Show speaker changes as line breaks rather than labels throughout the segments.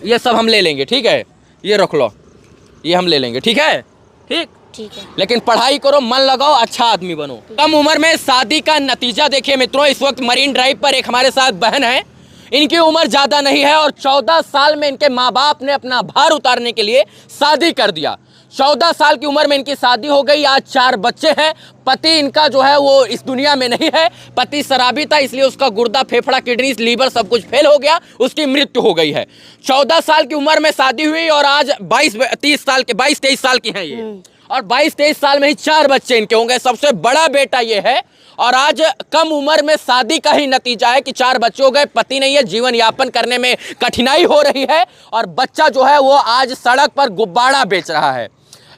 ये सब हम ले लेंगे, ठीक है, ये रख लो, ये हम ले लेंगे, ठीक है, ठीक
है।
लेकिन पढ़ाई करो, मन लगाओ, अच्छा आदमी बनो। कम उम्र में शादी का नतीजा देखिए मित्रों, इस वक्त मरीन ड्राइव पर एक हमारे साथ बहन है, इनकी उम्र ज़्यादा नहीं है और 14 साल में इनके माँ बाप ने अपना भार उतारने के लिए शादी कर दिया। 14 साल की उम्र में इनकी शादी हो गई, आज 4 बच्चे हैं। पति इनका जो है वो इस दुनिया में नहीं है, पति शराबी था, इसलिए उसका गुर्दा, फेफड़ा, किडनी, लीवर सब कुछ फेल हो गया, उसकी मृत्यु हो गई है। 14 साल की उम्र में शादी हुई और आज 22-23 साल की हैं ये, और 22-23 साल में ही 4 बच्चे इनके होंगे। सबसे बड़ा बेटा ये है और आज कम उम्र में शादी का ही नतीजा है कि 4 बच्चे हो गए, पति नहीं है, जीवन यापन करने में कठिनाई हो रही है और बच्चा जो है वो आज सड़क पर गुब्बारा बेच रहा है।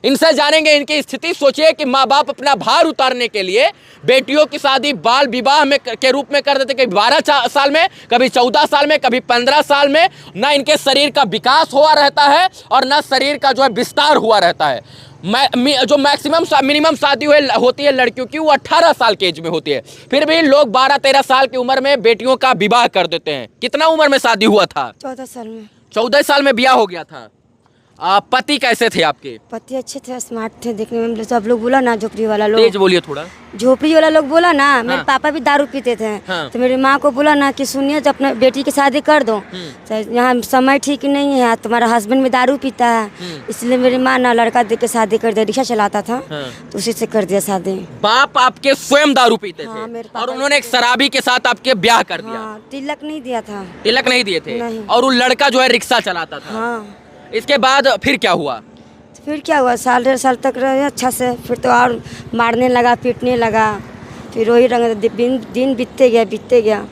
इनसे जानेंगे इनकी स्थिति। सोचिए कि माँ बाप अपना भार उतारने के लिए बेटियों की शादी बाल विवाह में के रूप में कर देते, कभी 12 साल में, कभी 14 साल में, कभी 15 साल में। ना इनके शरीर का विकास हुआ रहता है और ना शरीर का जो है विस्तार हुआ रहता है। जो मिनिमम शादी होती है लड़कियों की वो 18 साल के एज में होती है, फिर भी लोग 12-13 साल की उम्र में बेटियों का विवाह कर देते हैं। कितना उम्र में शादी हुआ था?
14 साल में।
14 साल में ब्याह हो गया था। पति कैसे थे आपके?
पति अच्छे थे, स्मार्ट थे, देखने में सब लोग बोला ना, झोपड़ी वाला लोग,
तेज बोलिए थोड़ा।
झोपड़ी वाला लोग बोला ना,
हाँ।
मेरे पापा भी दारू पीते थे।
हाँ।
तो मेरी माँ को बोला ना कि सुनिए तो अपने बेटी की शादी कर दो, तो यहाँ समय ठीक नहीं है, तुम्हारा हस्बैंड भी दारू पीता है, इसलिए मेरी माँ ना लड़का देख के शादी कर दिया। रिक्शा चलाता था।
हाँ।
तो उसी से कर दिया शादी।
बाप आपके स्वयं दारू पीते
हाँ,
थे
मेरे पापा
और उन्होंने एक शराबी के साथ आपके ब्याह कर दिया।
हाँ, तिलक नहीं दिया था।
तिलक नहीं दिए थे?
नहीं।
और वो लड़का जो है रिक्शा चलाता था।
हाँ।
इसके बाद फिर क्या हुआ?
तो फिर क्या हुआ, 1.5 साल तक रहे अच्छा से, फिर तो और मारने लगा, पीटने लगा, फिर वही रंग दिन बीतते गया।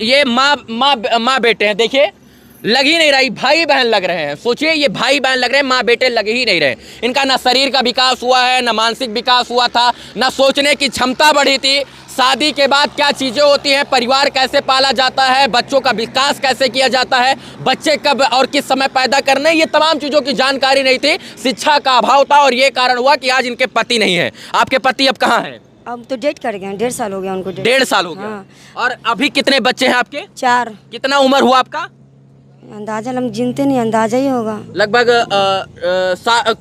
ये माँ बेटे हैं, देखिए लग ही नहीं रही, भाई बहन लग रहे हैं। सोचिए ये भाई बहन लग रहे हैं, माँ बेटे लग ही नहीं रहे। इनका ना शरीर का विकास हुआ है, ना मानसिक विकास हुआ था, ना सोचने की क्षमता बढ़ी थी। शादी के बाद क्या चीज़ें होती हैं, परिवार कैसे पाला जाता है, बच्चों का विकास कैसे किया जाता है, बच्चे कब और किस समय पैदा करने, ये तमाम चीज़ों की जानकारी नहीं थी। शिक्षा का अभाव था और ये कारण हुआ कि आज इनके पति नहीं है। आपके पति अब कहाँ हैं?
अब तो डेट कर गए, 1.5 साल हो गया उनको।
1.5 साल हो गया।
हाँ।
और अभी कितने बच्चे हैं आपके?
4।
कितना उम्र हुआ आपका?
अंदाजा हम गिनते नहीं, अंदाजा ही होगा।
लगभग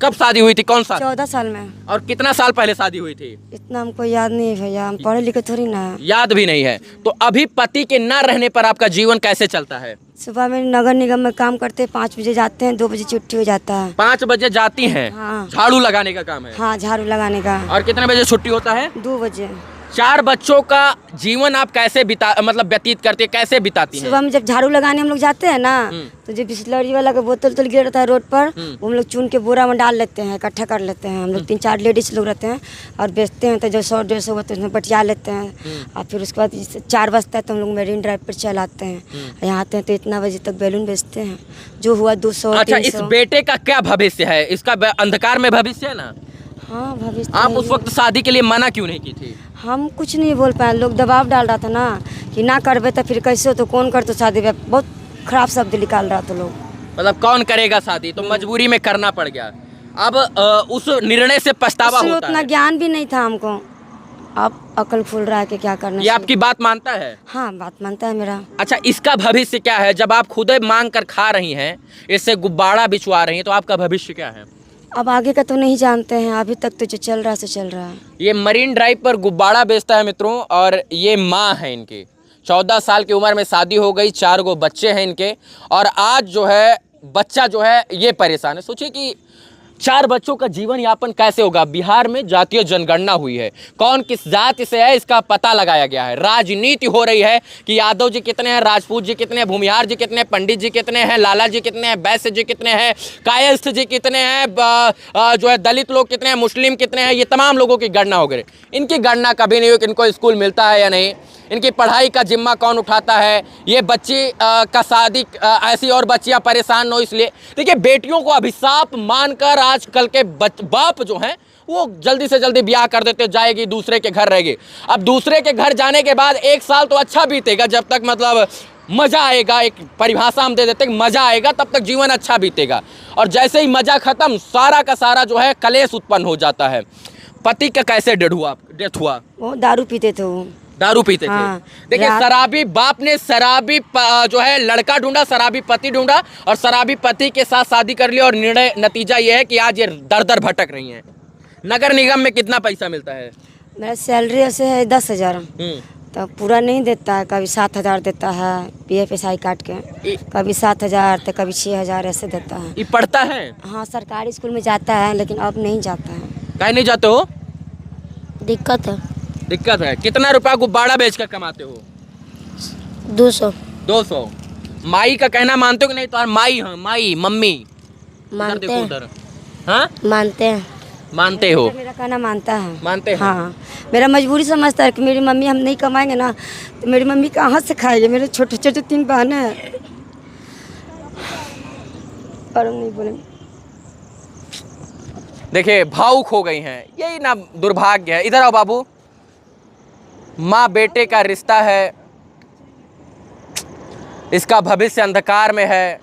कब शादी हुई थी, कौन सा?
14 साल में।
और कितना साल पहले शादी हुई थी?
इतना हमको याद नहीं है भैया, हम पढ़े लिखे थोड़ी ना।
याद भी नहीं है। तो अभी पति के ना रहने पर आपका जीवन कैसे चलता है?
सुबह में नगर निगम में काम करते हैं, 5 बजे जाते हैं, 2 बजे छुट्टी हो जाता है।
5 बजे जाती हैं?
हाँ।
झाड़ू लगाने का काम है?
हाँ, झाड़ू लगाने का।
और कितने बजे छुट्टी होता है?
2 बजे।
4 बच्चों का जीवन आप कैसे व्यतीत करते हैं, कैसे बिताती हैं?
सुबह में जब झाड़ू लगाने हम लोग जाते हैं ना, तो जो बिस्लरी वाला का बोतल गिर रहता है रोड पर, वो हम लोग चुन के बोरा में डाल लेते हैं, इकट्ठा कर लेते हैं। हम लोग 3-4 लेडीज लोग रहते हैं और बेचते हैं, तो जो 100-150 होते हैं उसमें बटिया लेते हैं। और फिर उसके बाद 4 बजता है तो हम लोग मरीन ड्राइव पर चल आते हैं। यहाँ आते हैं तो इतना बजे तक बैलून बेचते हैं, जो हुआ 200।
अच्छा, इस बेटे का क्या भविष्य है? इसका अंधकार में भविष्य है ना?
हाँ, भविष्य।
आप उस वक्त शादी के लिए मना क्यों नहीं की थी?
हम कुछ नहीं बोल पाए, लोग दबाव डाल रहा था ना कि ना करबे तो फिर कैसे हो, तो कौन कर तो शादी। बहुत खराब शब्द निकाल रहा था लोग।
मतलब कौन करेगा शादी, तो मजबूरी में करना पड़ गया। अब उस निर्णय से पछतावा होता
उतना
है।
ज्ञान भी नहीं था हमको, अब अकल खुल रहा है कि क्या करना।
ये आपकी बात मानता है?
हाँ, बात मानता है मेरा।
अच्छा, इसका भविष्य क्या है? जब आप खुद मांग कर खा रही हैं, इससे गुब्बारा बिछवा रही हैं, तो आपका भविष्य क्या है?
अब आगे का तो नहीं जानते हैं, अभी तक तो जो चल रहा है सो चल रहा है।
ये मरीन ड्राइव पर गुब्बारा बेचता है मित्रों, और ये माँ है इनकी। 14 साल की उम्र में शादी हो गई, 4 गो बच्चे हैं इनके, और आज जो है बच्चा जो है ये परेशान है। सोचिए कि 4 बच्चों का जीवन यापन कैसे होगा। बिहार में जातीय जनगणना हुई है, कौन किस जाति से है इसका पता लगाया गया है। राजनीति हो रही है कि यादव जी कितने हैं, राजपूत जी कितने हैं, भूमिहार जी कितने हैं, पंडित जी कितने हैं, लाला जी कितने हैं, वैश्य जी कितने हैं, कायस्थ जी कितने हैं, जो है दलित लोग कितने हैं, मुस्लिम कितने हैं, ये तमाम लोगों की गणना हो गई। इनकी गणना कभी नहीं हुई कि इनको स्कूल मिलता है या नहीं, इनकी पढ़ाई का जिम्मा कौन उठाता है, ये बच्ची का शादी ऐसी और बच्चियां परेशान न हो इसलिए। देखिए, बेटियों को अभिशाप मानकर आजकल के बाप जो हैं वो जल्दी से जल्दी ब्याह कर देते, जाएगी दूसरे के घर रहेगी। अब दूसरे के घर जाने के बाद 1 साल तो अच्छा बीतेगा, जब तक मतलब मज़ा आएगा, एक परिभाषा हम दे देते हैं, मज़ा आएगा तब तक जीवन अच्छा बीतेगा। और जैसे ही मज़ा ख़त्म, सारा का सारा जो है कलेश उत्पन्न हो जाता है। पति का कैसे डेथ हुआ?
वो दारू पीते थे। वो
दारू पीते
हाँ,
थे। देखिए शराबी बाप ने शराबी जो है लड़का ढूंढा, शराबी पति ढूंढा और शराबी पति के साथ शादी कर लिया और निर्णय नतीजा ये है कि आज ये दर दर भटक रही हैं। नगर निगम में कितना पैसा मिलता है?
मेरा सैलरी ऐसे है 10,000, तो पूरा नहीं देता है। कभी 7,000 देता है PFSI काट के, कभी 7,000 तो कभी 6,000 ऐसे देता है।
ये पढ़ता है?
हाँ, सरकारी स्कूल में जाता है लेकिन अब नहीं जाता है।
काहे नहीं जाते हो?
दिक्कत है।
दिक्कत है। कितना रुपया गुब्बारा बेच कर कमाते हो?
200।
200। माई का कहना मानते हो कि नहीं? तो माई, हाँ माई, मम्मी
मानते
देखो
हैं।
उधर। हाँ
मानते हैं।
मानते हो?
मेरा कहना मानता है।
मानते हैं?
हाँ, मेरा मजबूरी समझता है कि मेरी मम्मी, हम नहीं कमाएंगे ना तो मेरी मम्मी कहाँ से खाएगी। मेरे छोटे छोटे 3 बहनें हैं और हम नहीं बोलेंगे।
देखिए भावुक हो गई हैं, यही ना दुर्भाग्य है। इधर आओ बाबू। माँ बेटे का रिश्ता है, इसका भविष्य अंधकार में है।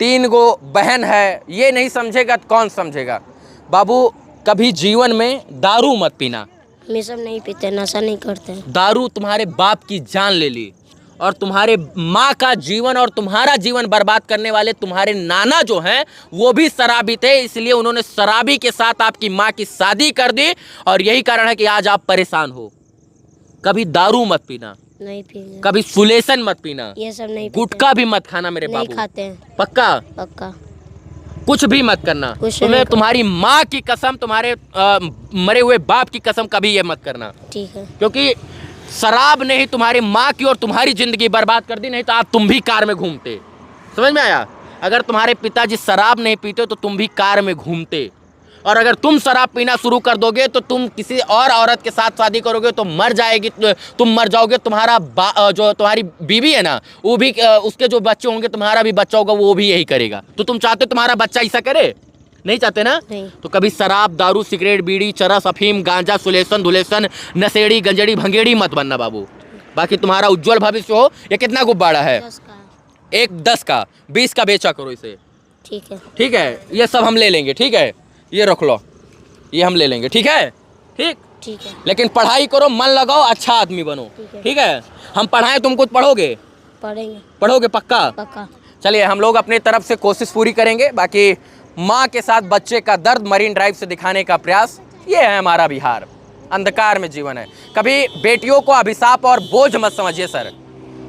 3 गो बहन है, ये नहीं समझेगा तो कौन समझेगा? बाबू कभी जीवन में दारू मत पीना।
हम सब नहीं पीते, नशा नहीं करते।
दारू तुम्हारे बाप की जान ले ली और तुम्हारे माँ का जीवन और तुम्हारा जीवन बर्बाद करने वाले तुम्हारे नाना जो हैं वो भी शराबी थे, इसलिए उन्होंने शराबी के साथ आपकी माँ की शादी कर दी और यही कारण है कि आज आप परेशान हो। कभी दारू मत पीना,
नहीं पीते।
कभी सुलेसन मत पीना,
ये सब नहीं पीते।
गुटखा भी मत खाना मेरे
नहीं
बाबू।
खाते हैं।
पक्का?
पक्का।
कुछ भी मत करना।
कुछ
तुम्हें
नहीं
तुम्हारी माँ की कसम, तुम्हारे मरे हुए बाप की कसम कभी ये मत करना,
ठीक है।
क्योंकि शराब ने ही तुम्हारी माँ की और तुम्हारी जिंदगी बर्बाद कर दी। नहीं तो आज तुम भी कार में घूमते। समझ में आया? अगर तुम्हारे पिताजी शराब नहीं पीते तो तुम भी कार में घूमते, और अगर तुम शराब पीना शुरू कर दोगे तो तुम किसी और औरत के साथ शादी करोगे तो मर जाएगी, तुम मर जाओगे। तुम्हारा जो तुम्हारी बीवी है ना, वो भी उसके जो बच्चे होंगे, तुम्हारा भी बच्चा होगा, वो भी यही करेगा। तो तुम चाहते हो तुम्हारा बच्चा ऐसा करे? नहीं चाहते ना?
नहीं।
तो कभी शराब, दारू, सिगरेट, बीड़ी, चरस, अफीम, गांजा, सुलेसन, धुलेसन, नशेड़ी, गंजड़ी, भंगेड़ी मत बनना बाबू। बाकी तुम्हारा उज्जवल भविष्य हो। ये कितना गुब्बारा है?
10 का।
एक 10 का, 20 का बेचा करो इसे।
ठीक है।
ठीक है, ये सब हम ले लेंगे। ठीक है, ये रख लो, ये हम ले लेंगे। ठीक है? ठीक।
ठीक है।
लेकिन पढ़ाई करो, मन लगाओ, अच्छा आदमी बनो। ठीक है? हम पढ़ाएं, तुम कुछ पढ़ोगे?
पढ़ेंगे।
पढ़ोगे पक्का?
पक्का।
चलिए हम लोग अपनी तरफ से कोशिश पूरी करेंगे। बाकी माँ के साथ बच्चे का दर्द मरीन ड्राइव से दिखाने का प्रयास, ये है हमारा बिहार। अंधकार में जीवन है। कभी बेटियों को अभिशाप और बोझ मत समझिए सर।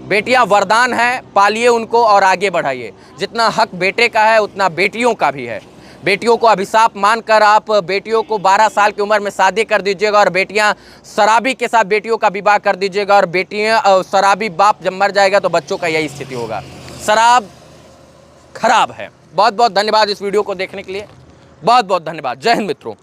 बेटियां वरदान है, पालिए उनको और आगे बढ़ाइए। जितना हक बेटे का है उतना बेटियों का भी है। बेटियों को अभिशाप मानकर आप बेटियों को 12 साल की उम्र में शादी कर दीजिएगा और बेटियां शराबी के साथ बेटियों का विवाह कर दीजिएगा, और बेटियां शराबी बाप जब मर जाएगा तो बच्चों का यही स्थिति होगा। शराब खराब है। बहुत बहुत धन्यवाद इस वीडियो को देखने के लिए। बहुत बहुत धन्यवाद। जय हिंद मित्रों।